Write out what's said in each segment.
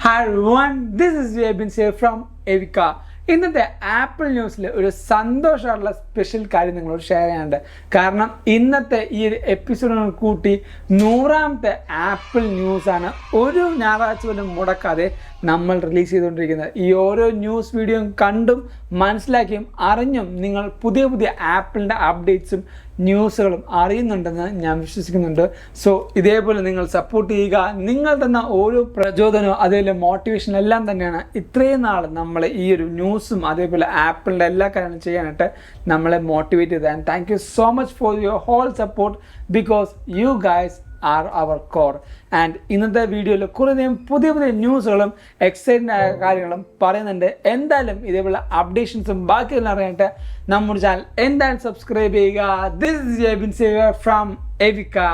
Hi everyone, this is Abin from eywkaa. ഇന്നത്തെ apple ന്യൂസിൽ ഒരു സന്തോഷമുള്ള സ്പെഷ്യൽ കാര്യം നിങ്ങളോട് ഷെയർ ചെയ്യാനുണ്ട്. കാരണം ഇന്നത്തെ ഈ ഒരു എപ്പിസോഡിനോട് കൂട്ടി 100ാമത്തെ ആപ്പിൾ ന്യൂസാണ് ഒരു ഞായറാഴ്ച പോലും മുടക്കാതെ നമ്മൾ റിലീസ് ചെയ്തുകൊണ്ടിരിക്കുന്നത്. ഈ ഓരോ ന്യൂസ് വീഡിയോയും കണ്ടും മനസ്സിലാക്കിയും അറിഞ്ഞും നിങ്ങൾ പുതിയ പുതിയ ആപ്പിളിൻ്റെ അപ്ഡേറ്റ്സും ന്യൂസുകളും അറിയുന്നുണ്ടെന്ന് ഞാൻ വിശ്വസിക്കുന്നുണ്ട്. സോ ഇതേപോലെ നിങ്ങൾ സപ്പോർട്ട് ചെയ്യുക. നിങ്ങൾ തന്ന ഓരോ പ്രചോദനവും അതേപോലെ മോട്ടിവേഷനും എല്ലാം തന്നെയാണ് ഇത്രയും നാൾ നമ്മൾ ഈ ഒരു ന്യൂസും അതേപോലെ ആപ്പിളിൻ്റെ എല്ലാ കാര്യങ്ങളും ചെയ്യാനായിട്ട് നമ്മളെ മോട്ടിവേറ്റ് ചെയ്തത്. And thank you so much for your whole support because you guys are our core. ആൻഡ് ഇന്നത്തെ വീഡിയോയിൽ കുറേയധികം പുതിയ പുതിയ ന്യൂസുകളും എക്സൈറ്റിംഗ് ആയ കാര്യങ്ങളും പറയുന്നുണ്ട്. എന്തായാലും ഇതേപോലെ അപ്ഡേഷൻസും ബാക്കിയെല്ലാം അറിയാനായിട്ട് നമ്മുടെ ചാനൽ എന്തായാലും സബ്സ്ക്രൈബ് ചെയ്യുക. This is Abin from eywkaa.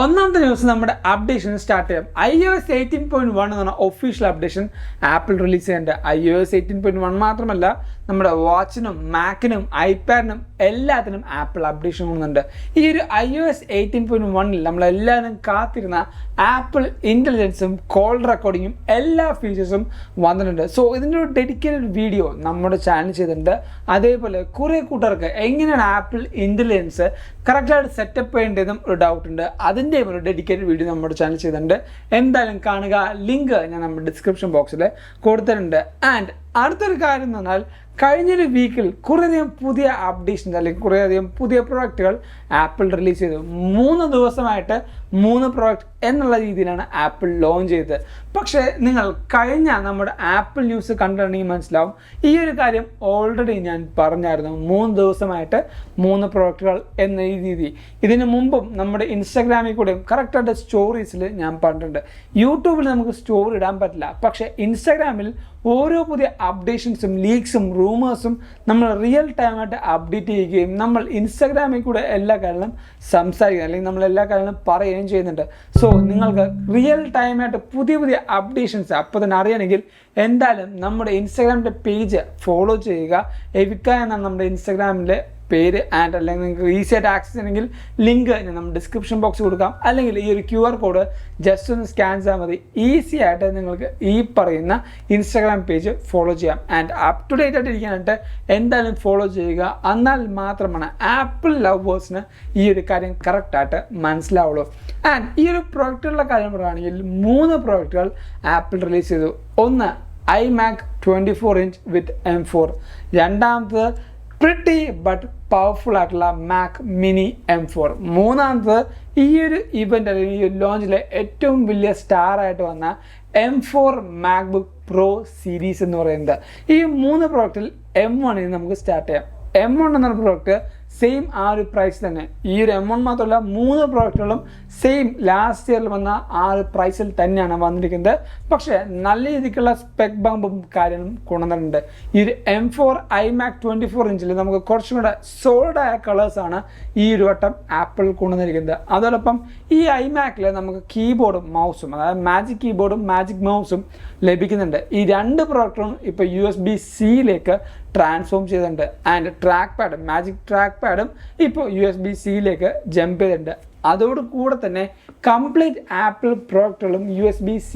ഒന്നാമത്തെ ന്യൂസ് നമ്മുടെ അപ്ഡേഷൻ സ്റ്റാർട്ട് ചെയ്യാം. iOS 18.1 എന്ന് പറഞ്ഞ ഒഫീഷ്യൽ അപ്ഡേഷൻ ആപ്പിൾ റിലീസ് ചെയ്യുന്നുണ്ട്. iOS 18.1 മാത്രമല്ല, നമ്മുടെ വാച്ചിനും മാക്കിനും ഐപാഡിനും എല്ലാത്തിനും ആപ്പിൾ അപ്ഡേഷൻ കൊണ്ടുവന്നുണ്ട്. ഈ ഒരു iOS 18.1 നമ്മളെല്ലാവരും കാത്തിരുന്ന ആപ്പിൾ ഇൻ്റലിജൻസും കോൾ റെക്കോർഡിങ്ങും എല്ലാ ഫീച്ചേഴ്സും വന്നിട്ടുണ്ട്. സോ ഇതിൻ്റെ ഒരു ഡെഡിക്കേറ്റഡ് വീഡിയോ നമ്മുടെ ചാനൽ ചെയ്തിട്ടുണ്ട്. അതേപോലെ കുറേ കൂട്ടർക്ക് എങ്ങനെയാണ് ആപ്പിൾ ഇൻ്റലിജൻസ് കറക്റ്റായിട്ട് സെറ്റപ്പ് ചെയ്യേണ്ടതെന്നും ഒരു ഡൗട്ട് ഉണ്ട്. അതിൻ്റെ ഒരു ഡെഡിക്കേറ്റഡ് വീഡിയോ നമ്മുടെ ചാനൽ ചെയ്തിട്ടുണ്ട്. എന്തായാലും കാണുക. ലിങ്ക് ഞാൻ നമ്മുടെ ഡിസ്ക്രിപ്ഷൻ ബോക്സിൽ കൊടുത്തിട്ടുണ്ട്. ആൻഡ് അടുത്തൊരു കാര്യം എന്ന് പറഞ്ഞാൽ, കഴിഞ്ഞൊരു വീക്കിൽ കുറേയധികം പുതിയ അപ്ഡേഷൻസ് അല്ലെങ്കിൽ കുറേയധികം പുതിയ പ്രോഡക്റ്റുകൾ ആപ്പിൾ റിലീസ് ചെയ്തു. 3 ദിവസമായിട്ട് 3 പ്രോഡക്റ്റ് എന്നുള്ള രീതിയിലാണ് ആപ്പിൾ ലോഞ്ച് ചെയ്തത്. പക്ഷേ നിങ്ങൾ കഴിഞ്ഞ നമ്മുടെ ആപ്പിൾ ന്യൂസ് കണ്ടിട്ടുണ്ടെങ്കിൽ മനസ്സിലാവും, ഈ ഒരു കാര്യം ഓൾറെഡി ഞാൻ പറഞ്ഞായിരുന്നു. 3 ദിവസമായിട്ട് 3 പ്രോഡക്റ്റുകൾ എന്ന ഈ രീതി ഇതിന് മുമ്പും നമ്മുടെ ഇൻസ്റ്റാഗ്രാമിൽ കൂടെയും കറക്റ്റായിട്ട് സ്റ്റോറീസിൽ ഞാൻ പറഞ്ഞിട്ടുണ്ട്. യൂട്യൂബിൽ നമുക്ക് സ്റ്റോറി ഇടാൻ പറ്റില്ല, പക്ഷേ ഇൻസ്റ്റാഗ്രാമിൽ ഓരോ പുതിയ അപ്ഡേഷൻസും ലീക്സും റൂമേഴ്സും നമ്മൾ റിയൽ ടൈമായിട്ട് അപ്ഡേറ്റ് ചെയ്യുകയും നമ്മൾ ഇൻസ്റ്റാഗ്രാമിൽ കൂടെ എല്ലാ കാര്യങ്ങളും സംസാരിക്കുക അല്ലെങ്കിൽ നമ്മൾ എല്ലാ കാര്യങ്ങളും പറയുകയും ചെയ്യുന്നുണ്ട്. സോ നിങ്ങൾക്ക് റിയൽ ടൈമായിട്ട് പുതിയ പുതിയ അപ്ഡേഷൻസ് അപ്പോൾ തന്നെ അറിയണമെങ്കിൽ എന്തായാലും നമ്മുടെ ഇൻസ്റ്റാഗ്രാമിൻ്റെ പേജ് ഫോളോ ചെയ്യുക. eywkaa എന്നാണ് നമ്മുടെ ഇൻസ്റ്റാഗ്രാമിലെ പേര്. ആൻഡ് അല്ലെങ്കിൽ നിങ്ങൾക്ക് ഈസി ആയിട്ട് ആക്സസ് ചെയ്യണമെങ്കിൽ ലിങ്ക് ഞാൻ നമ്മൾ ഡിസ്ക്രിപ്ഷൻ ബോക്സ് കൊടുക്കാം. അല്ലെങ്കിൽ ഈ ഒരു QR കോഡ് ജസ്റ്റ് ഒന്ന് സ്കാൻ ചെയ്താൽ മതി. ഈസി ആയിട്ട് നിങ്ങൾക്ക് ഈ പറയുന്ന ഇൻസ്റ്റാഗ്രാം പേജ് ഫോളോ ചെയ്യാം. ആൻഡ് അപ് ടു ഡേറ്റ് ആയിട്ട് ഇരിക്കാനായിട്ട് എന്തായാലും ഫോളോ ചെയ്യുക. എന്നാൽ മാത്രമാണ് ആപ്പിൾ ലവേഴ്സിന് ഈ ഒരു കാര്യം കറക്റ്റായിട്ട് മനസ്സിലാവുള്ളൂ. ആൻഡ് ഈ ഒരു പ്രോഡക്റ്റുകളുടെ കാര്യം പറയുകയാണെങ്കിൽ 3 പ്രോഡക്റ്റുകൾ ആപ്പിൾ റിലീസ് ചെയ്തു. ഒന്ന് iMac 24 ഇഞ്ച് വിത്ത് M4. രണ്ടാമത് പ്രിറ്റി ബട്ട് പവർഫുൾ ആയിട്ടുള്ള മാക് മിനി M4. മൂന്നാമത് ഈ ഒരു ഇവൻ്റ് അല്ലെങ്കിൽ ഈ ലോഞ്ചിലെ ഏറ്റവും വലിയ സ്റ്റാർ ആയിട്ട് വന്ന M4 MacBook Pro സീരീസ് എന്ന് പറയുന്നത്. ഈ 3 പ്രോഡക്റ്റിൽ M1 നമുക്ക് സ്റ്റാർട്ട് ചെയ്യാം. M1 എന്നൊരു പ്രോഡക്റ്റ് സെയിം ആ ഒരു പ്രൈസ് തന്നെ. ഈ ഒരു M1 മാത്രമല്ല, 3 പ്രോഡക്റ്റുകളും സെയിം ലാസ്റ്റ് ഇയറിൽ വന്ന ആ ഒരു പ്രൈസിൽ തന്നെയാണ് വന്നിരിക്കുന്നത്. പക്ഷേ നല്ല രീതിക്കുള്ള സ്പെക് ബമ്പും കാര്യങ്ങളും കൊണ്ടുവന്നിട്ടുണ്ട്. ഈ ഒരു M4 iMac 24 ഇഞ്ചിൽ നമുക്ക് കുറച്ചും കൂടെ സോളിഡായ കളേഴ്സാണ് ഈ ഒരു വട്ടം ആപ്പിൾ കൊണ്ടുവന്നിരിക്കുന്നത്. അതോടൊപ്പം ഈ iMacൽ നമുക്ക് കീബോർഡും മൗസും, അതായത് മാജിക് കീബോർഡും മാജിക് മൗസും ലഭിക്കുന്നുണ്ട്. ഈ 2 പ്രോഡക്റ്റും ഇപ്പോൾ USB-C ട്രാൻസ്ഫോം ചെയ്തിട്ടുണ്ട്. ആൻഡ് ട്രാക്ക് പാഡ്, മാജിക് ട്രാക്ക് പാഡും ഇപ്പോൾ USB-C ജമ്പ് ചെയ്തിട്ടുണ്ട്. അതോടുകൂടെ തന്നെ കംപ്ലീറ്റ് ആപ്പിൾ പ്രോഡക്റ്റുകളും USB-C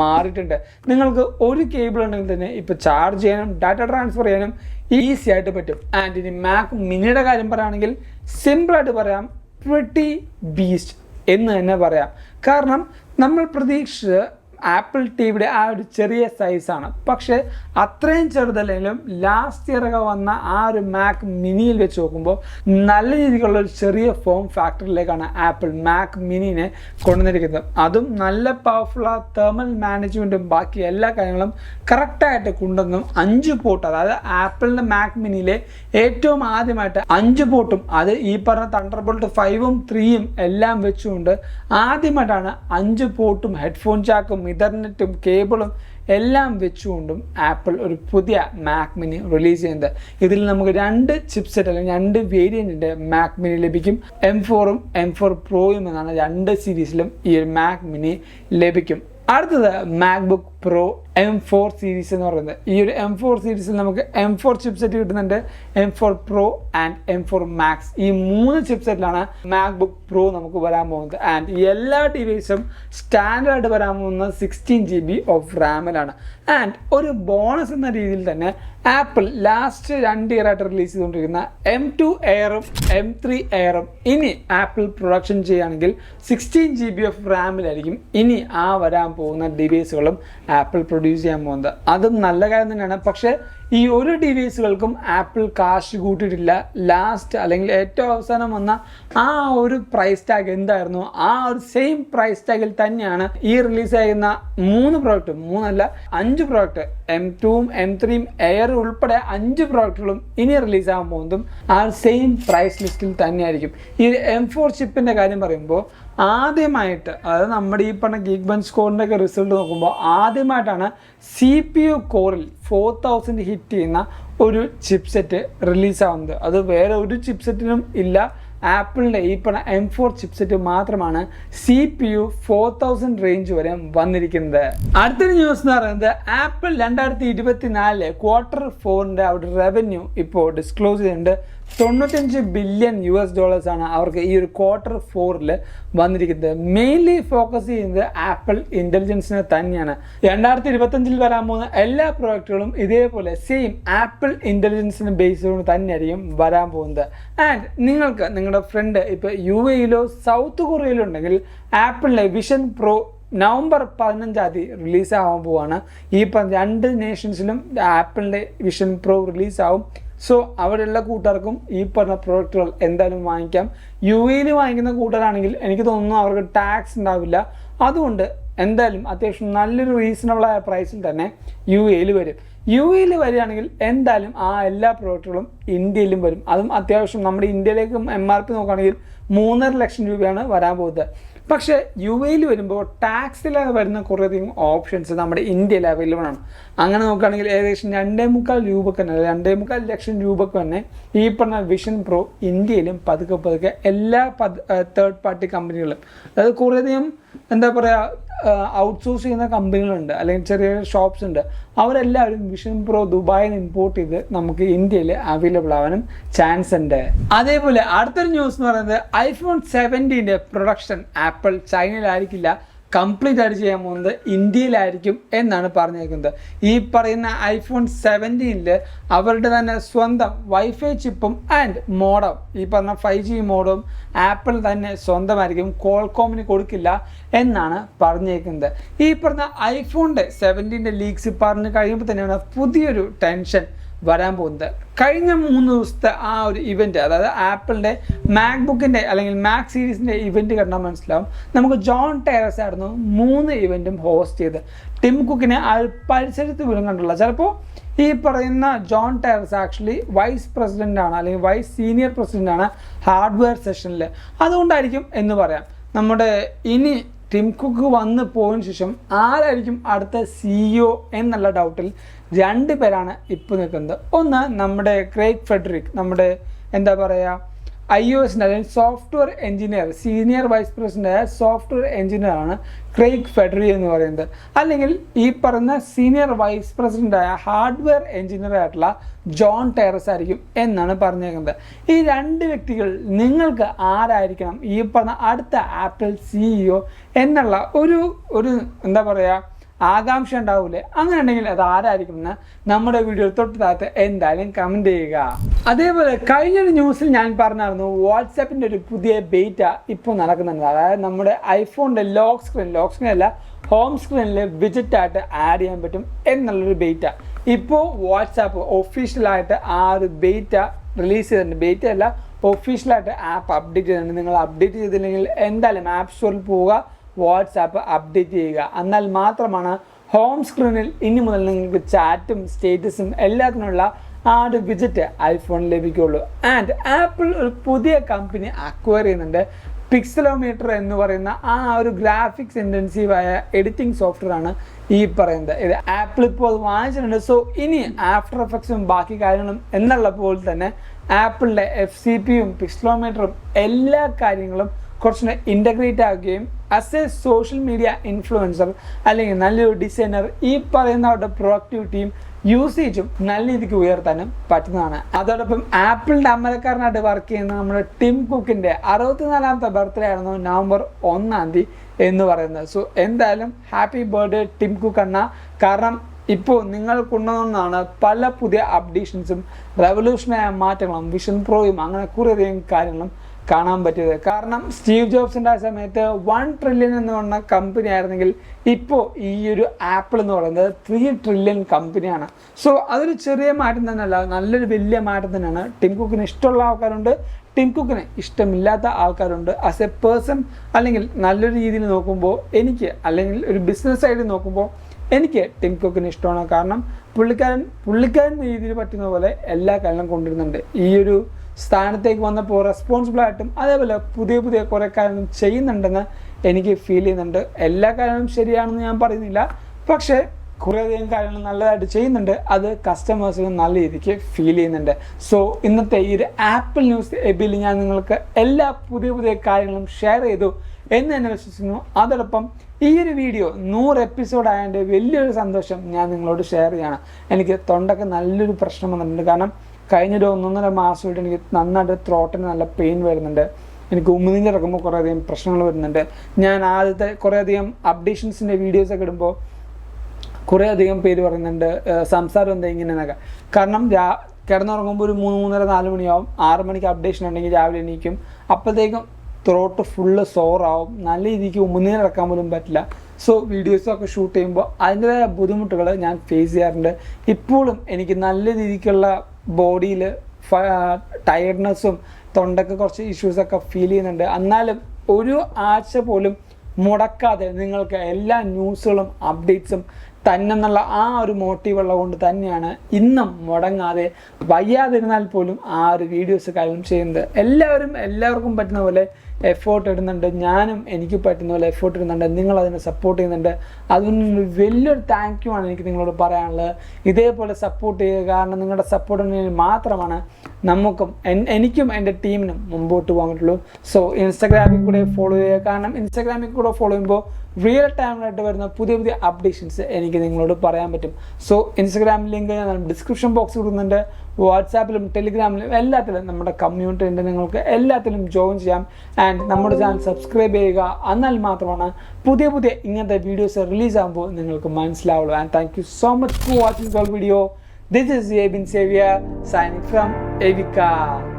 മാറിയിട്ടുണ്ട്. നിങ്ങൾക്ക് ഒരു കേബിൾ ഉണ്ടെങ്കിൽ തന്നെ ഇപ്പോൾ ചാർജ് ചെയ്യാനും ഡാറ്റ ട്രാൻസ്ഫർ ചെയ്യാനും ഈസി ആയിട്ട് പറ്റും. ആൻഡ് ഇനി മാക് മിനിയുടെ കാര്യം പറയുകയാണെങ്കിൽ സിമ്പിളായിട്ട് പറയാം, പ്രിറ്റി ബീസ്റ്റ് എന്ന് തന്നെ പറയാം. കാരണം നമ്മൾ പ്രതീക്ഷിച്ച് ആപ്പിൾ ടിവിയുടെ ആ ഒരു ചെറിയ സൈസാണ്. പക്ഷേ അത്രയും ചെറുതല്ലെങ്കിലും ലാസ്റ്റ് ഇയറൊക്കെ വന്ന ആ ഒരു മാക് മിനിയിൽ വെച്ച് നോക്കുമ്പോൾ നല്ല രീതിക്കുള്ള ഒരു ചെറിയ ഫോം ഫാക്ടറിലേക്കാണ് ആപ്പിൾ മാക് മിനിനെ കൊണ്ടുവന്നിരിക്കുന്നത്. അതും നല്ല പവർഫുൾ ആ തെർമൽ മാനേജ്മെൻറ്റും ബാക്കി എല്ലാ കാര്യങ്ങളും കറക്റ്റായിട്ട് കൊണ്ടുവന്നു. 5 പോർട്ട്, അതായത് ആപ്പിളിൻ്റെ മാക് മിനിയിലെ ഏറ്റവും ആദ്യമായിട്ട് 5 പോർട്ടും അത് ഈ പറഞ്ഞ തണ്ടർബോൾട്ട് 5ഉം 3ഉം എല്ലാം വെച്ചുകൊണ്ട് ആദ്യമായിട്ടാണ് 5 പോർട്ടും ഹെഡ്ഫോൺ ജാക്കും ഇൻ്റർനെറ്റും കേബിളും എല്ലാം വെച്ചുകൊണ്ടും ആപ്പിൾ ഒരു പുതിയ മാക് മിനി റിലീസ് ചെയ്യുന്നത്. ഇതിൽ നമുക്ക് 2 ചിപ്സെറ്റ് അല്ലെങ്കിൽ 2 വേരിയൻറ്റിൻ്റെ മാക് മിനി ലഭിക്കും. M4ഉം M4 Proയും എന്നാണ് 2 സീരീസിലും ഈ ഒരു മാക് മിനി ലഭിക്കും. അടുത്തത് MacBook Pro M4 സീരീസ് എന്ന് പറയുന്നത്. ഈ ഒരു M4 സീരീസിൽ നമുക്ക് M4 ചിപ്സെറ്റ് കിട്ടുന്നുണ്ട്, M4 Pro and M4 Max. ഈ 3 ചിപ്സെറ്റിലാണ് മാക്ബുക്ക് പ്രോ നമുക്ക് വരാൻ പോകുന്നത്. ആൻഡ് എല്ലാ ഡിവൈസും സ്റ്റാൻഡേർഡ് വരാൻ പോകുന്നത് 16 GB ഓഫ് റാമിലാണ്. ആൻഡ് ഒരു ബോണസ് എന്ന രീതിയിൽ തന്നെ ആപ്പിൾ ലാസ്റ്റ് 2 ഇയർ ആയിട്ട് റിലീസ് ചെയ്തുകൊണ്ടിരിക്കുന്ന M2 എയറും M3 എയറും ഇനി ആപ്പിൾ പ്രൊഡക്ഷൻ ചെയ്യുകയാണെങ്കിൽ 16 GB ഓഫ് റാമിലായിരിക്കും ഇനി വരാൻ പോകുന്ന ഡിവൈസുകളും ആപ്പിൾ പ്രൊഡ്യൂസ് ചെയ്യാൻ പോകുന്നത്. അതും നല്ല കാര്യം തന്നെയാണ്. പക്ഷേ ഈ ഒരു ഡിവൈസുകൾക്കും ആപ്പിൾ കാശ് കൂട്ടിയിട്ടില്ല. ലാസ്റ്റ് അല്ലെങ്കിൽ ഏറ്റവും അവസാനം വന്ന ആ ഒരു പ്രൈസ് ടാഗ് എന്തായിരുന്നു, ആ ഒരു സെയിം പ്രൈസ് ടാഗിൽ തന്നെയാണ് ഈ റിലീസ് ചെയ്യുന്ന 3 പ്രോഡക്റ്റും, 5 പ്രോഡക്റ്റ് M2ഉം M3ഉം എയർ ഉൾപ്പെടെ 5 പ്രോഡക്റ്റുകളും ഇനി റിലീസ് ആകാൻ പോകുന്നതും ആ സെയിം പ്രൈസ് ലിസ്റ്റിൽ തന്നെയായിരിക്കും. ഈ M4 ചിപ്പിൻ്റെ കാര്യം പറയുമ്പോൾ ആദ്യമായിട്ട്, അതായത് നമ്മുടെ ഈ പറഞ്ഞ ഗീക്ക് ബെഞ്ച് സ്കോറിൻ്റെ ഒക്കെ റിസൾട്ട് നോക്കുമ്പോൾ ആദ്യമായിട്ടാണ് CPU കോറിൽ 4000 ഹിറ്റ് ചെയ്യുന്ന ഒരു ചിപ്സെറ്റ് റിലീസാവുന്നത്. അത് വേറെ ഒരു ചിപ്സെറ്റിനും ഇല്ല. ആപ്പിളിൻ്റെ ഈ പറഞ്ഞ M4 ചിപ്സെറ്റ് മാത്രമാണ് CPU 4000 റേഞ്ച് വരെ വന്നിരിക്കുന്നത്. അടുത്തൊരു ന്യൂസ് എന്ന് പറയുന്നത് ആപ്പിൾ 2024 Q4 അവരുടെ റവന്യൂ ഇപ്പോൾ ഡിസ്ക്ലോസ് ചെയ്തിട്ടുണ്ട്. $95 ബില്യൺ ആണ് അവർക്ക് ഈ ഒരു Q4 വന്നിരിക്കുന്നത്. മെയിൻലി ഫോക്കസ് ചെയ്യുന്നത് ആപ്പിൾ ഇൻ്റലിജൻസിനെ തന്നെയാണ്. 2025 വരാൻ പോകുന്ന എല്ലാ പ്രോഡക്റ്റുകളും ഇതേപോലെ സെയിം ആപ്പിൾ ഇൻ്റലിജൻസിനെ ബേസ് ചെയ്തുകൊണ്ട് തന്നെയായിരിക്കും വരാൻ പോകുന്നത്. ആൻഡ് നിങ്ങൾക്ക് നിങ്ങളുടെ ഫ്രണ്ട് ഇപ്പോൾ UAE സൗത്ത് കൊറിയയിലോ ഉണ്ടെങ്കിൽ ആപ്പിളിലെ വിഷൻ പ്രോ നവംബർ 15 റിലീസാകാൻ പോവാണ്. ഈ 2 നേഷൻസിലും ആപ്പിളിൻ്റെ വിഷൻ പ്രോ റിലീസാവും. സോ അവിടെയുള്ള കൂട്ടുകാർക്കും ഈ പറഞ്ഞ പ്രോഡക്റ്റുകൾ എന്തായാലും വാങ്ങിക്കാം. UAE വാങ്ങിക്കുന്ന കൂട്ടുകാരാണെങ്കിൽ എനിക്ക് തോന്നുന്നു അവർക്ക് ടാക്സ് ഉണ്ടാവില്ല. അതുകൊണ്ട് എന്തായാലും അത്യാവശ്യം നല്ലൊരു റീസണബിളായ പ്രൈസിൽ തന്നെ UAE വരും. UAE വരികയാണെങ്കിൽ എന്തായാലും എല്ലാ പ്രോഡക്റ്റുകളും ഇന്ത്യയിലും വരും. അതും അത്യാവശ്യം നമ്മുടെ ഇന്ത്യയിലേക്ക് MRP നോക്കുകയാണെങ്കിൽ 3.5 ലക്ഷം രൂപയാണ് വരാൻ പോകുന്നത്. പക്ഷേ UAE വരുമ്പോൾ ടാക്സിൽ വരുന്ന കുറേയധികം ഓപ്ഷൻസ് നമ്മുടെ ഇന്ത്യയിൽ അവൈലബിൾ ആണ്. അങ്ങനെ നോക്കുകയാണെങ്കിൽ ഏകദേശം 2.25 രൂപക്ക് തന്നെ, 2.25 ലക്ഷം രൂപക്ക് തന്നെ ഈ പറഞ്ഞ വിഷൻ പ്രോ ഇന്ത്യയിലും പതുക്കെ എല്ലാ തേർഡ് പാർട്ടി കമ്പനികളും, അതായത് കുറേയധികം എന്താ പറയുക ഔട്ട്സോഴ്സ് ചെയ്യുന്ന കമ്പനികളുണ്ട്, അല്ലെങ്കിൽ ചെറിയ ഷോപ്സ് ഉണ്ട്, അവരെല്ലാവരും വിഷൻ പ്രോ ദുബായിൽ നിന്ന് ഇമ്പോർട്ട് ചെയ്ത് നമുക്ക് ഇന്ത്യയിൽ അവൈലബിൾ ആവാനും ചാൻസ് ഉണ്ട്. അതേപോലെ അടുത്തൊരു ന്യൂസ് എന്ന് പറയുന്നത് iPhone 17 പ്രൊഡക്ഷൻ ആപ്പിൾ ചൈനയിലായിരിക്കില്ല, കംപ്ലീറ്റ് ആയിട്ട് ചെയ്യാൻ പോകുന്നത് ഇന്ത്യയിലായിരിക്കും എന്നാണ് പറഞ്ഞേക്കുന്നത്. ഈ പറയുന്ന iPhone 17 അവരുടെ തന്നെ സ്വന്തം വൈഫൈ ചിപ്പും ആൻഡ് മോഡം, ഈ പറഞ്ഞ 5G മോഡം ആപ്പിൾ തന്നെ സ്വന്തമായിരിക്കും, കോൾകോമിന് കൊടുക്കില്ല എന്നാണ് പറഞ്ഞേക്കുന്നത്. ഈ പറഞ്ഞ iPhone 17 ലീക്സ് പറഞ്ഞു കഴിയുമ്പോൾ തന്നെയാണ് പുതിയൊരു ടെൻഷൻ വരാൻ പോകുന്നത്. കഴിഞ്ഞ 3 ദിവസത്തെ ഒരു ഇവൻറ്റ്, അതായത് ആപ്പിളിൻ്റെ മാക്ബുക്കിൻ്റെ അല്ലെങ്കിൽ മാക് സീരീസിൻ്റെ ഇവൻറ്റ് കണ്ടാൽ മനസ്സിലാവും. നമുക്ക് ജോൺ ടെറസ് ആയിരുന്നു 3 ഇവൻറ്റും ഹോസ്റ്റ് ചെയ്ത്. ടിം കുക്കിനെ പരിസരത്ത് പോലും കണ്ടുള്ള. ചിലപ്പോൾ ഈ പറയുന്ന John Ternus actually vice president ആണ്, അല്ലെങ്കിൽ വൈസ് സീനിയർ പ്രസിഡൻ്റ് ആണ് ഹാർഡ്വെയർ സെഷനിൽ. അതുകൊണ്ടായിരിക്കും എന്ന് പറയാം. നമ്മുടെ ഇനി ടിം കുക്ക് വന്ന് പോയതിനു ശേഷം ആരായിരിക്കും അടുത്ത CEO എന്നുള്ള ഡൗട്ടിൽ 2 പേരാണ് ഇപ്പോൾ നിൽക്കുന്നത്. ഒന്ന് നമ്മുടെ ക്രെയ്ഗ് ഫെഡറിക്, നമ്മുടെ എന്താ പറയുക iOS അല്ലെങ്കിൽ സോഫ്റ്റ്വെയർ എഞ്ചിനീയർ, സീനിയർ വൈസ് പ്രസിഡൻ്റായ സോഫ്റ്റ്വെയർ എഞ്ചിനീയറാണ് ക്രെയ്ഗ് ഫെഡറി എന്ന് പറയുന്നത്. അല്ലെങ്കിൽ ഈ പറഞ്ഞ സീനിയർ വൈസ് പ്രസിഡൻ്റായ ഹാർഡ്വെയർ എഞ്ചിനീയർ ആയിട്ടുള്ള ജോൺ ടെറസ് ആയിരിക്കും എന്നാണ് പറഞ്ഞേക്കുന്നത്. ഈ 2 വ്യക്തികൾ നിങ്ങൾക്ക് ആരായിരിക്കണം ഈ പറഞ്ഞ അടുത്ത ആപ്പിൾ CEO എന്നുള്ള ഒരു എന്താ പറയുക ആകാംക്ഷ ഉണ്ടാവില്ലേ? അങ്ങനെ ഉണ്ടെങ്കിൽ അത് ആരായിരിക്കുമെന്ന് നമ്മുടെ വീഡിയോ തൊട്ട് താഴത്ത് എന്തായാലും കമൻറ്റ് ചെയ്യുക. അതേപോലെ കഴിഞ്ഞൊരു ന്യൂസിൽ ഞാൻ പറഞ്ഞായിരുന്നു വാട്സാപ്പിൻ്റെ ഒരു പുതിയ ബീറ്റ ഇപ്പോൾ നടക്കുന്നുണ്ട്. അതായത് നമ്മുടെ ഐഫോണിൻ്റെ ലോക്ക് സ്ക്രീൻ അല്ല, ഹോം സ്ക്രീനിൽ വിജിറ്റായിട്ട് ആഡ് ചെയ്യാൻ പറ്റും എന്നുള്ളൊരു ബീറ്റ ഇപ്പോൾ വാട്സാപ്പ് ഒഫീഷ്യലായിട്ട് ഒരു ബീറ്റ റിലീസ് ചെയ്തിട്ടുണ്ട്. ബീറ്റ അല്ല, ഒഫീഷ്യലായിട്ട് ആപ്പ് അപ്ഡേറ്റ് ചെയ്തിട്ടുണ്ട്. നിങ്ങൾ അപ്ഡേറ്റ് ചെയ്തില്ലെങ്കിൽ എന്തായാലും ആപ്പ് സ്റ്റോറിൽ പോവുക, വാട്സാപ്പ് അപ്ഡേറ്റ് ചെയ്യുക. എന്നാൽ മാത്രമാണ് ഹോം സ്ക്രീനിൽ ഇനി മുതൽ നിങ്ങൾക്ക് ചാറ്റും സ്റ്റേറ്റസും എല്ലാത്തിനുള്ള ഒരു വിജിറ്റ് ഐഫോണിൽ ലഭിക്കുകയുള്ളൂ. ആൻഡ് ആപ്പിൾ ഒരു പുതിയ കമ്പനി അക്വയർ ചെയ്യുന്നുണ്ട്. പിക്സലോമീറ്റർ എന്ന് പറയുന്ന ഒരു ഗ്രാഫിക്സ് ഇൻറ്റൻസീവായ എഡിറ്റിംഗ് സോഫ്റ്റ്വെയർ ആണ് ഈ പറയുന്നത്. ഇത് ആപ്പിൾ ഇപ്പോൾ അത് വാങ്ങിച്ചിട്ടുണ്ട്. സോ ഇനി ആഫ്റ്റർ എഫക്ട്സും ബാക്കി കാര്യങ്ങളും എന്നുള്ള പോലെ തന്നെ ആപ്പിളിൻ്റെ FCPയും പിക്സലോമീറ്ററും എല്ലാ കാര്യങ്ങളും കുറച്ചുകൂടെ ഇൻ്റഗ്രേറ്റ് ആക്കുകയും as A social media influencer അല്ലെങ്കിൽ നല്ലൊരു ഡിസൈനർ ഈ പറയുന്നവരുടെ പ്രൊഡക്ടിവിറ്റിയും യൂസേജും നല്ല രീതിക്ക് ഉയർത്താനും പറ്റുന്നതാണ്. അതോടൊപ്പം ആപ്പിളിൻ്റെ അമരക്കാരനായിട്ട് വർക്ക് ചെയ്യുന്ന നമ്മുടെ ടിം കുക്കിൻ്റെ 64ാമത്തെ ബർത്ത്ഡേ ആയിരുന്നു നവംബർ 1 എന്ന് പറയുന്നത്. സോ എന്തായാലും ഹാപ്പി ബർത്ത്ഡേ ടിം കുക്ക് എന്ന. കാരണം ഇപ്പോൾ നിങ്ങൾ കൊണ്ടുവന്നാണ് പല പുതിയ അപ്ഡേഷൻസും റെവല്യൂഷനായ മാറ്റങ്ങളും വിഷൻ പ്രോയും അങ്ങനെ കുറേയധികം കാര്യങ്ങളും കാണാൻ പറ്റിയത്. കാരണം സ്റ്റീവ് ജോബ്സിൻ്റെ ആ സമയത്ത് 1 ട്രില്യൺ എന്ന് പറഞ്ഞ കമ്പനി ആയിരുന്നെങ്കിൽ ഇപ്പോൾ ഈ ഒരു ആപ്പിൾ എന്ന് പറയുന്നത് 3 ട്രില്യൺ കമ്പനിയാണ്. സോ അതൊരു ചെറിയ മാറ്റം തന്നെയല്ല, നല്ലൊരു വലിയ മാറ്റം തന്നെയാണ്. ടിം കുക്കിന് ഇഷ്ടമുള്ള ആൾക്കാരുണ്ട്, ടിം കുക്കിന് ഇഷ്ടമില്ലാത്ത ആൾക്കാരുണ്ട്. ആസ് എ പേഴ്സൺ അല്ലെങ്കിൽ നല്ലൊരു രീതിയിൽ നോക്കുമ്പോൾ എനിക്ക്, അല്ലെങ്കിൽ ഒരു ബിസിനസ് സൈഡിൽ നോക്കുമ്പോൾ എനിക്ക് ടിം കുക്കിന് ഇഷ്ടമാണ്. കാരണം പുള്ളിക്കാരൻ രീതിയിൽ പറ്റുന്ന പോലെ എല്ലാ കാര്യങ്ങളും കൊണ്ടുവരുന്നുണ്ട്. ഈ ഒരു സ്ഥാനത്തേക്ക് വന്നപ്പോൾ റെസ്പോൺസിബിളായിട്ടും അതേപോലെ പുതിയ കുറേ കാര്യങ്ങളും ചെയ്യുന്നുണ്ടെന്ന് എനിക്ക് ഫീൽ ചെയ്യുന്നുണ്ട്. എല്ലാ കാര്യങ്ങളും ശരിയാണെന്ന് ഞാൻ പറയുന്നില്ല, പക്ഷേ കുറേയധികം കാര്യങ്ങൾ നല്ലതായിട്ട് ചെയ്യുന്നുണ്ട്. അത് കസ്റ്റമേഴ്സിന് നല്ല രീതിക്ക് ഫീൽ ചെയ്യുന്നുണ്ട്. സോ ഇന്നത്തെ ഈ ഒരു ആപ്പിൾ ന്യൂസ് എബിൽ ഞാൻ നിങ്ങൾക്ക് എല്ലാ പുതിയ കാര്യങ്ങളും ഷെയർ ചെയ്തു എന്ന് തന്നെ വിശ്വസിക്കുന്നു. അതോടൊപ്പം ഈ ഒരു വീഡിയോ 100 എപ്പിസോഡ് ആയതിൻ്റെ വലിയൊരു സന്തോഷം ഞാൻ നിങ്ങളോട് ഷെയർ ചെയ്യണം. എനിക്ക് തൊണ്ടയ്ക്ക് നല്ലൊരു പ്രശ്നം വന്നിട്ടുണ്ട്. കാരണം കഴിഞ്ഞൊരു 1.5 മാസമായിട്ട് എനിക്ക് നന്നായിട്ട് ത്രോട്ടിന് നല്ല പെയിൻ വരുന്നുണ്ട്. എനിക്ക് ഉമ്മിനീരിറക്കുമ്പോൾ കുറേയധികം പ്രശ്നങ്ങൾ വരുന്നുണ്ട്. ഞാൻ ആദ്യത്തെ കുറേയധികം അപ്ഡേഷൻസിൻ്റെ വീഡിയോസൊക്കെ ഇടുമ്പോൾ കുറേയധികം പേര് പറയുന്നുണ്ട് സംസാരം എന്താ ഇങ്ങനെയെന്നൊക്കെ. കാരണം കിടന്നുറങ്ങുമ്പോൾ ഒരു 3-3:30-4 മണിയാവും. 6 മണിക്ക് അപ്ഡേഷൻ ഉണ്ടെങ്കിൽ രാവിലെ എണീക്കും. അപ്പോഴത്തേക്കും ത്രോട്ട് ഫുള്ള് സോറാവും. നല്ല രീതിക്ക് ഉമ്മിനീരിറക്കാൻ പോലും പറ്റില്ല. സോ വീഡിയോസൊക്കെ ഷൂട്ട് ചെയ്യുമ്പോൾ അതിൻ്റെതായ ബുദ്ധിമുട്ടുകൾ ഞാൻ ഫേസ് ചെയ്യാറുണ്ട്. ഇപ്പോഴും എനിക്ക് നല്ല രീതിക്കുള്ള ബോഡിയിൽ ടയർഡ്നെസ്സും തൊണ്ടയ്ക്ക് കുറച്ച് ഇഷ്യൂസൊക്കെ ഫീൽ ചെയ്യുന്നുണ്ട്. എന്നാലും ഒരു ആഴ്ച പോലും മുടക്കാതെ നിങ്ങൾക്ക് എല്ലാ ന്യൂസുകളും അപ്ഡേറ്റ്സും തന്നെന്നുള്ള ആ ഒരു മോട്ടീവുള്ള കൊണ്ട് തന്നെയാണ് ഇന്നും മുടങ്ങാതെ വയ്യാതിരുന്നാൽ പോലും ആ ഒരു വീഡിയോസ് കാര്യം ചെയ്യുന്നത്. എല്ലാവർക്കും പറ്റുന്ന പോലെ എഫേർട്ട് ഇടുന്നുണ്ട്. ഞാനും എനിക്ക് പറ്റുന്ന പോലെ എഫേർട്ട് ഇടുന്നുണ്ട്. നിങ്ങളതിനെ സപ്പോർട്ട് ചെയ്യുന്നുണ്ട്. അതിനൊരു വലിയൊരു താങ്ക് യു ആണ് എനിക്ക് നിങ്ങളോട് പറയാനുള്ളത്. ഇതേപോലെ സപ്പോർട്ട് ചെയ്യുക. കാരണം നിങ്ങളുടെ സപ്പോർട്ടിന് മാത്രമാണ് എനിക്കും എൻ്റെ ടീമിനും മുമ്പോട്ട് പോകാൻ പറ്റുള്ളൂ. സോ ഇൻസ്റ്റാഗ്രാമിൽ കൂടെ ഫോളോ ചെയ്യുക. കാരണം ഇൻസ്റ്റാഗ്രാമിൽ കൂടെ ഫോളോ ചെയ്യുമ്പോൾ റിയൽ ടൈമിലായിട്ട് വരുന്ന പുതിയ അപ്ഡേഷൻസ് എനിക്ക് നിങ്ങളോട് പറയാൻ പറ്റും. സോ ഇൻസ്റ്റാഗ്രാം ലിങ്ക് ഞാൻ ഡിസ്ക്രിപ്ഷൻ ബോക്സിൽ കൊടുക്കുന്നുണ്ട്. വാട്സാപ്പിലും ടെലിഗ്രാമിലും എല്ലാത്തിലും നമ്മുടെ കമ്മ്യൂണിറ്റി ഉണ്ട്. നിങ്ങൾക്ക് എല്ലാത്തിലും ജോയിൻ ചെയ്യാം. ആൻഡ് നമ്മുടെ ചാനൽ സബ്സ്ക്രൈബ് ചെയ്യുക. എന്നാൽ മാത്രമാണ് പുതിയ ഇങ്ങനത്തെ വീഡിയോസ് റിലീസ് ആകുമ്പോൾ നിങ്ങൾക്ക് മനസ്സിലാവുള്ളൂ. And thank you so much for watching the video. This is Abin Xavier signing from eywkaa.